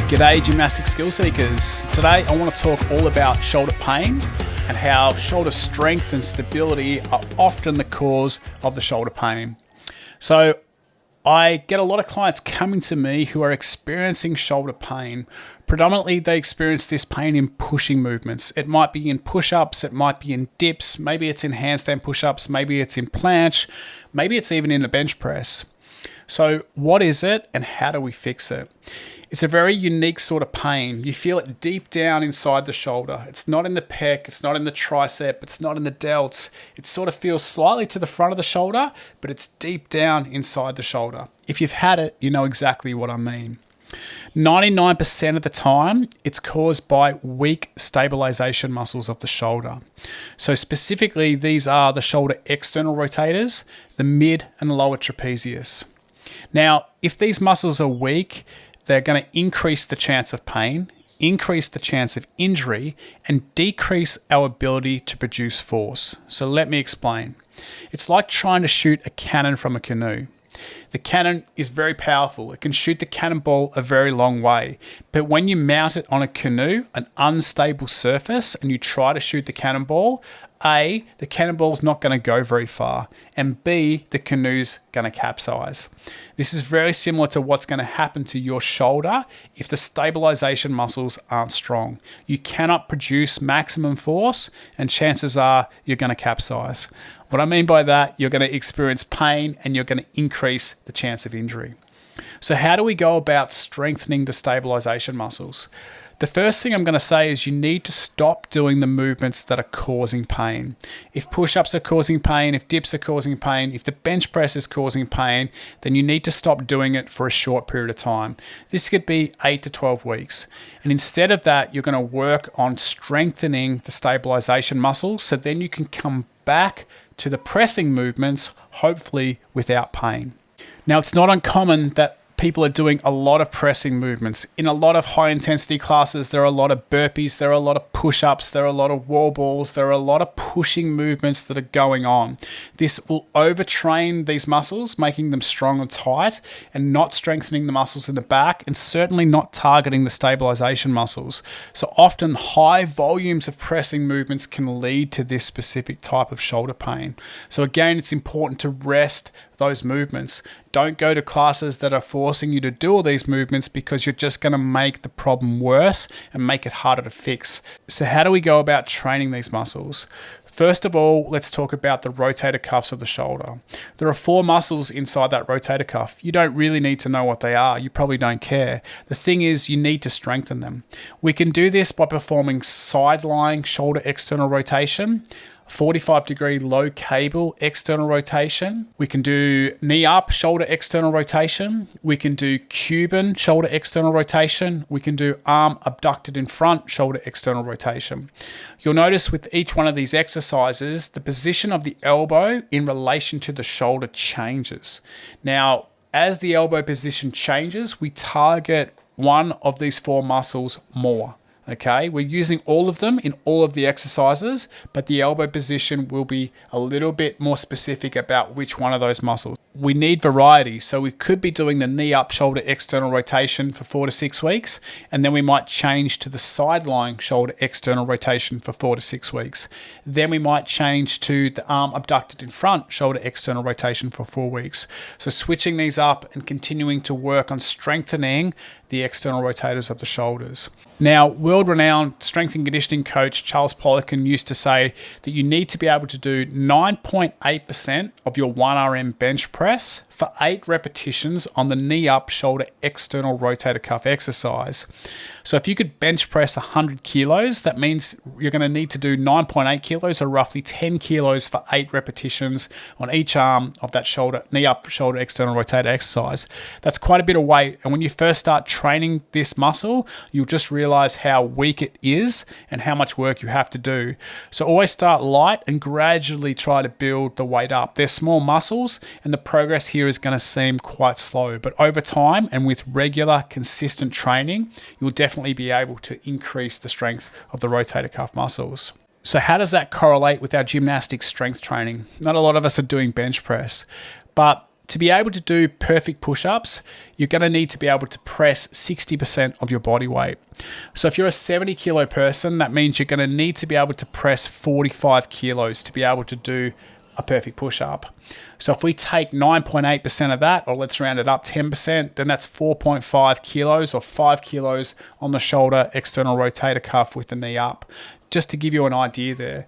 G'day gymnastics skill seekers. Today I want to talk all about shoulder pain and how shoulder strength and stability are often the cause of the shoulder pain. So I get a lot of clients coming to me who are experiencing shoulder pain. Predominantly they experience this pain in pushing movements. It might be in push-ups, it might be in dips, maybe it's in handstand push-ups, maybe it's in planche, maybe it's even in the bench press. So what is it and how do we fix it? It's a very unique sort of pain. You feel it deep down inside the shoulder. It's not in the pec, it's not in the tricep, it's not in the delts. It sort of feels slightly to the front of the shoulder, but it's deep down inside the shoulder. If you've had it, you know exactly what I mean. 99% of the time, it's caused by weak stabilization muscles of the shoulder. So specifically, these are the shoulder external rotators, the mid and lower trapezius. Now, if these muscles are weak, they're going to increase the chance of pain, increase the chance of injury, and decrease our ability to produce force. So let me explain. It's like trying to shoot a cannon from a canoe. The cannon is very powerful. It can shoot the cannonball a very long way. But when you mount it on a canoe, an unstable surface, and you try to shoot the cannonball, A, the cannonball's not going to go very far, and B, the canoe's going to capsize. This is very similar to what's going to happen to your shoulder if the stabilization muscles aren't strong. You cannot produce maximum force, and chances are you're going to capsize. What I mean by that, you're going to experience pain and you're going to increase the chance of injury. So how do we go about strengthening the stabilization muscles? The first thing I'm going to say is you need to stop doing the movements that are causing pain. If push-ups are causing pain, if dips are causing pain, if the bench press is causing pain, then you need to stop doing it for a short period of time. This could be 8 to 12 weeks. And instead of that, you're going to work on strengthening the stabilization muscles so then you can come back to the pressing movements, hopefully without pain. Now, it's not uncommon that people are doing a lot of pressing movements. In a lot of high intensity classes, there are a lot of burpees, there are a lot of push-ups, there are a lot of wall balls, there are a lot of pushing movements that are going on. This will overtrain these muscles, making them strong and tight, and not strengthening the muscles in the back, and certainly not targeting the stabilization muscles. So often high volumes of pressing movements can lead to this specific type of shoulder pain. So again, it's important to rest those movements. Don't go to classes that are forcing you to do all these movements because you're just going to make the problem worse and make it harder to fix. So how do we go about training these muscles? First of all, let's talk about the rotator cuffs of the shoulder. There are 4 muscles inside that rotator cuff. You don't really need to know what they are. You probably don't care. The thing is, you need to strengthen them. We can do this by performing side-lying shoulder external rotation, 45-degree low cable external rotation. We can do knee up shoulder external rotation. We can do Cuban shoulder external rotation. We can do arm abducted in front shoulder external rotation. You'll notice with each one of these exercises, the position of the elbow in relation to the shoulder changes. Now, as the elbow position changes, we target one of these 4 muscles more. Okay, we're using all of them in all of the exercises, but the elbow position will be a little bit more specific about which one of those muscles. We need variety, so we could be doing the knee up shoulder external rotation for 4 to 6 weeks, and then we might change to the side-lying shoulder external rotation for 4 to 6 weeks. Then we might change to the arm abducted in front shoulder external rotation for 4 weeks. So switching these up and continuing to work on strengthening the external rotators of the shoulders. Now, world-renowned strength and conditioning coach Charles Poliquin used to say that you need to be able to do 9.8% of your 1RM bench press for 8 repetitions on the knee up shoulder external rotator cuff exercise. So if you could bench press 100 kilos, that means you're going to need to do 9.8 kilos or roughly 10 kilos for 8 repetitions on each arm of that shoulder, knee up shoulder external rotator exercise. That's quite a bit of weight. And when you first start training this muscle, you'll just realize how weak it is and how much work you have to do. So always start light and gradually try to build the weight up. They're small muscles and the progress here is going to seem quite slow, but over time and with regular, consistent training, you'll definitely be able to increase the strength of the rotator cuff muscles. So how does that correlate with our gymnastics strength training? Not a lot of us are doing bench press, but To be able to do perfect push-ups, you're going to need to be able to press 60% of your body weight. So if you're a 70 kilo person, that means you're going to need to be able to press 45 kilos to be able to do a perfect push-up. So if we take 9.8% of that, or let's round it up 10%, then that's 4.5 kilos or 5 kilos on the shoulder external rotator cuff with the knee up, just to give you an idea there.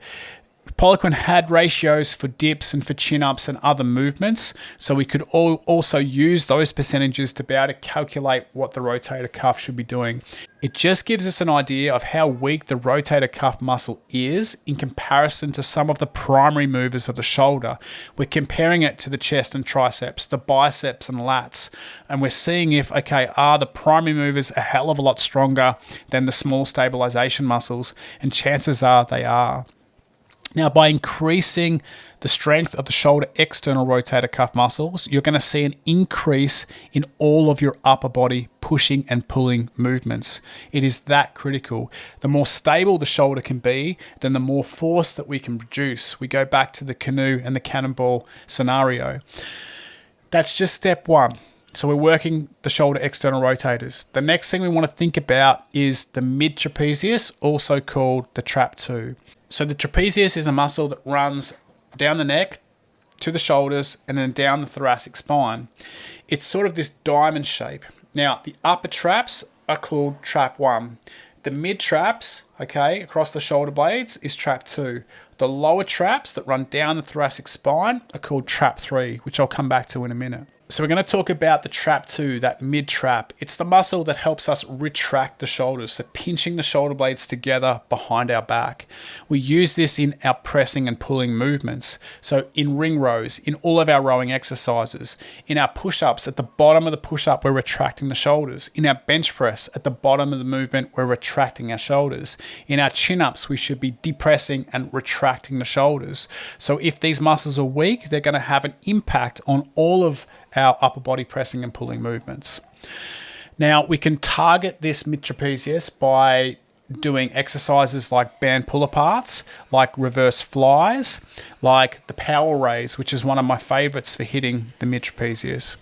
Poliquin had ratios for dips and for chin-ups and other movements, so we could also use those percentages to be able to calculate what the rotator cuff should be doing. It just gives us an idea of how weak the rotator cuff muscle is in comparison to some of the primary movers of the shoulder. We're comparing it to the chest and triceps, the biceps and lats, and we're seeing if, okay, are the primary movers a hell of a lot stronger than the small stabilization muscles? And chances are they are. Now, by increasing the strength of the shoulder external rotator cuff muscles, you're going to see an increase in all of your upper body pushing and pulling movements. It is that critical. The more stable the shoulder can be, then the more force that we can produce. We go back to the canoe and the cannonball scenario. That's just step one. So we're working the shoulder external rotators. The next thing we want to think about is the mid-trapezius, also called the trap 2. So the trapezius is a muscle that runs down the neck to the shoulders and then down the thoracic spine. It's sort of this diamond shape. Now, the upper traps are called trap 1. The mid traps, okay, across the shoulder blades is trap 2. The lower traps that run down the thoracic spine are called trap 3, which I'll come back to in a minute. So we're going to talk about the trap 2, that mid trap. It's the muscle that helps us retract the shoulders, so pinching the shoulder blades together behind our back. We use this in our pressing and pulling movements. So in ring rows, in all of our rowing exercises, in our push-ups, at the bottom of the push-up, we're retracting the shoulders. In our bench press, at the bottom of the movement, we're retracting our shoulders. In our chin-ups, we should be depressing and retracting the shoulders. So if these muscles are weak, they're going to have an impact on all of our upper body pressing and pulling movements. Now, we can target this mid-trapezius by doing exercises like band pull-aparts, like reverse flies, like the power raise, which is one of my favorites for hitting the mid-trapezius.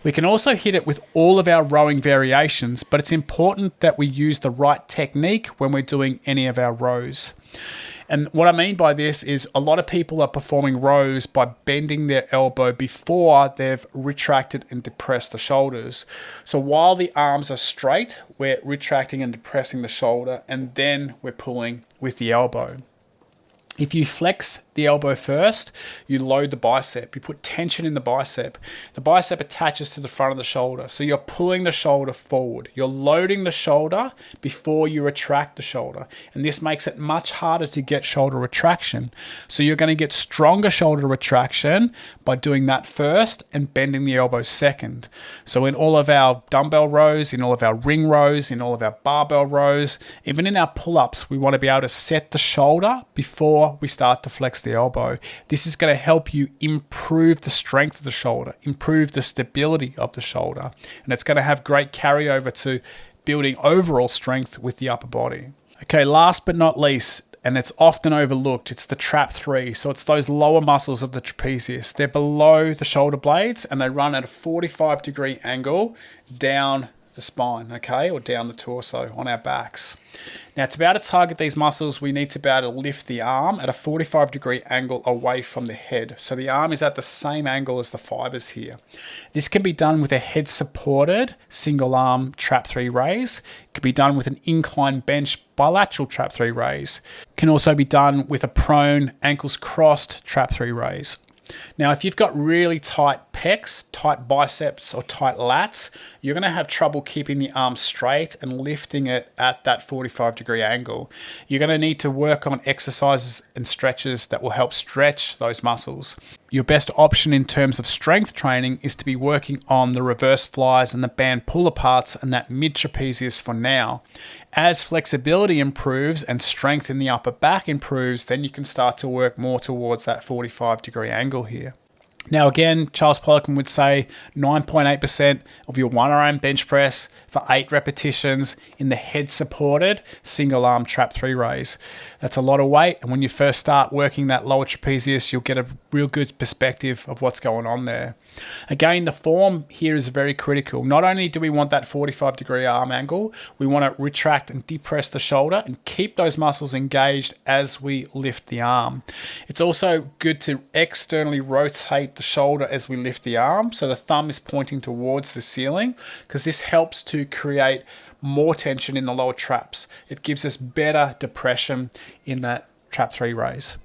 We can also hit it with all of our rowing variations, but it's important that we use the right technique when we're doing any of our rows. And what I mean by this is a lot of people are performing rows by bending their elbow before they've retracted and depressed the shoulders. So while the arms are straight, we're retracting and depressing the shoulder, and then we're pulling with the elbow. If you flex the elbow first, you load the bicep. You put tension in the bicep. The bicep attaches to the front of the shoulder. So you're pulling the shoulder forward. You're loading the shoulder before you retract the shoulder. And this makes it much harder to get shoulder retraction. So you're going to get stronger shoulder retraction by doing that first and bending the elbow second. So in all of our dumbbell rows, in all of our ring rows, in all of our barbell rows, even in our pull-ups, we want to be able to set the shoulder before we start to flex the elbow. This is going to help you improve the strength of the shoulder, improve the stability of the shoulder, and it's going to have great carryover to building overall strength with the upper body. Okay, last but not least, and it's often overlooked, it's the trap 3. So it's those lower muscles of the trapezius. They're below the shoulder blades and they run at a 45-degree angle down the spine, okay, or down the torso on our backs. Now, to be able to target these muscles, we need to be able to lift the arm at a 45-degree angle away from the head. So the arm is at the same angle as the fibers here. This can be done with a head-supported single arm trap 3 raise. It can be done with an incline bench bilateral trap 3 raise. It can also be done with a prone ankles crossed trap 3 raise. Now, if you've got really tight pecs, tight biceps, or tight lats, you're going to have trouble keeping the arm straight and lifting it at that 45-degree angle. You're going to need to work on exercises and stretches that will help stretch those muscles. Your best option in terms of strength training is to be working on the reverse flies and the band pull-aparts and that mid-trapezius for now. As flexibility improves and strength in the upper back improves, then you can start to work more towards that 45-degree angle here. Now again, Charles Poliquin would say 9.8% of your one arm bench press for 8 repetitions in the head supported single arm trap 3 raise. That's a lot of weight, and when you first start working that lower trapezius, you'll get a real good perspective of what's going on there. Again, the form here is very critical. Not only do we want that 45-degree arm angle, we want to retract and depress the shoulder and keep those muscles engaged as we lift the arm. It's also good to externally rotate the shoulder as we lift the arm, so the thumb is pointing towards the ceiling, because this helps to create more tension in the lower traps. It gives us better depression in that trap 3 raise.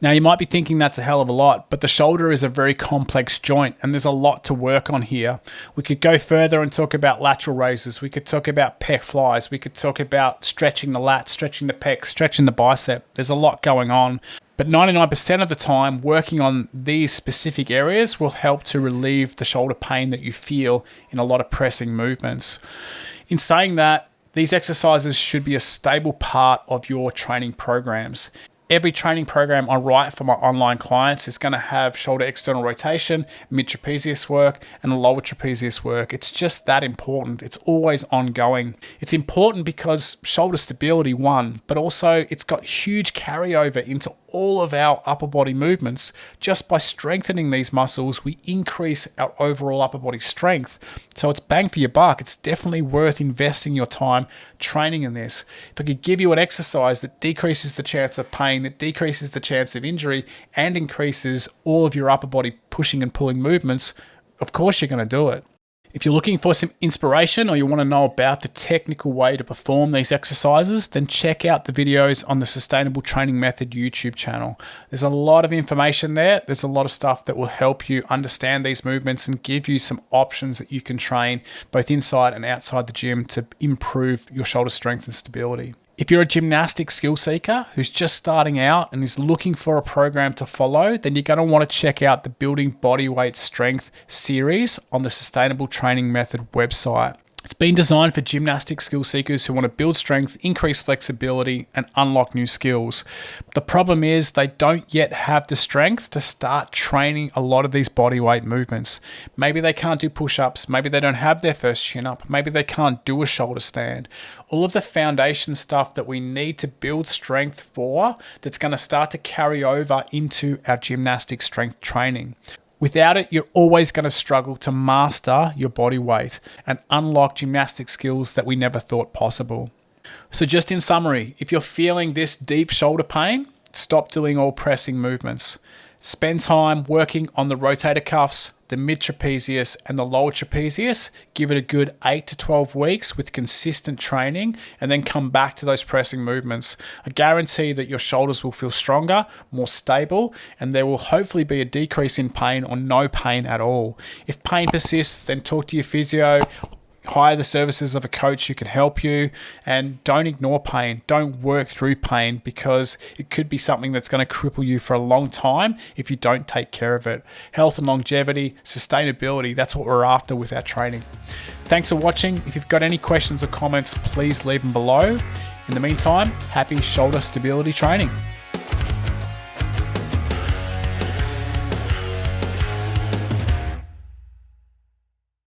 Now you might be thinking that's a hell of a lot, but the shoulder is a very complex joint and there's a lot to work on here. We could go further and talk about lateral raises. We could talk about pec flies. We could talk about stretching the lats, stretching the pecs, stretching the bicep. There's a lot going on. But 99% of the time, working on these specific areas will help to relieve the shoulder pain that you feel in a lot of pressing movements. In saying that, these exercises should be a stable part of your training programs. Every training program I write for my online clients is going to have shoulder external rotation, mid-trapezius work, and lower trapezius work. It's just that important. It's always ongoing. It's important because shoulder stability, one, but also it's got huge carryover into all of our upper body movements. Just by strengthening these muscles, we increase our overall upper body strength. So it's bang for your buck. It's definitely worth investing your time training in this. If I could give you an exercise that decreases the chance of pain, that decreases the chance of injury, and increases all of your upper body pushing and pulling movements, of course you're going to do it. If you're looking for some inspiration or you want to know about the technical way to perform these exercises, then check out the videos on the Sustainable Training Method YouTube channel. There's a lot of information there. There's a lot of stuff that will help you understand these movements and give you some options that you can train both inside and outside the gym to improve your shoulder strength and stability. If you're a gymnastics skill seeker who's just starting out and is looking for a program to follow, then you're going to want to check out the Building Bodyweight Strength series on the Sustainable Training Method website. It's been designed for gymnastics skill seekers who want to build strength, increase flexibility, and unlock new skills. The problem is they don't yet have the strength to start training a lot of these bodyweight movements. Maybe they can't do push-ups. Maybe they don't have their first chin-up. Maybe they can't do a shoulder stand. All of the foundation stuff that we need to build strength for, that's going to start to carry over into our gymnastic strength training. Without it, you're always going to struggle to master your body weight and unlock gymnastic skills that we never thought possible. So just in summary, if you're feeling this deep shoulder pain, stop doing all pressing movements. Spend time working on the rotator cuffs, the mid-trapezius and the lower trapezius. Give it a good 8 to 12 weeks with consistent training and then come back to those pressing movements. I guarantee that your shoulders will feel stronger, more stable, and there will hopefully be a decrease in pain or no pain at all. If pain persists, then talk to your physio. Hire the services of a coach who can help you, and don't ignore pain. Don't work through pain, because it could be something that's going to cripple you for a long time if you don't take care of it. Health and longevity, sustainability, that's what we're after with our training. Thanks for watching. If you've got any questions or comments, please leave them below. In the meantime, happy shoulder stability training.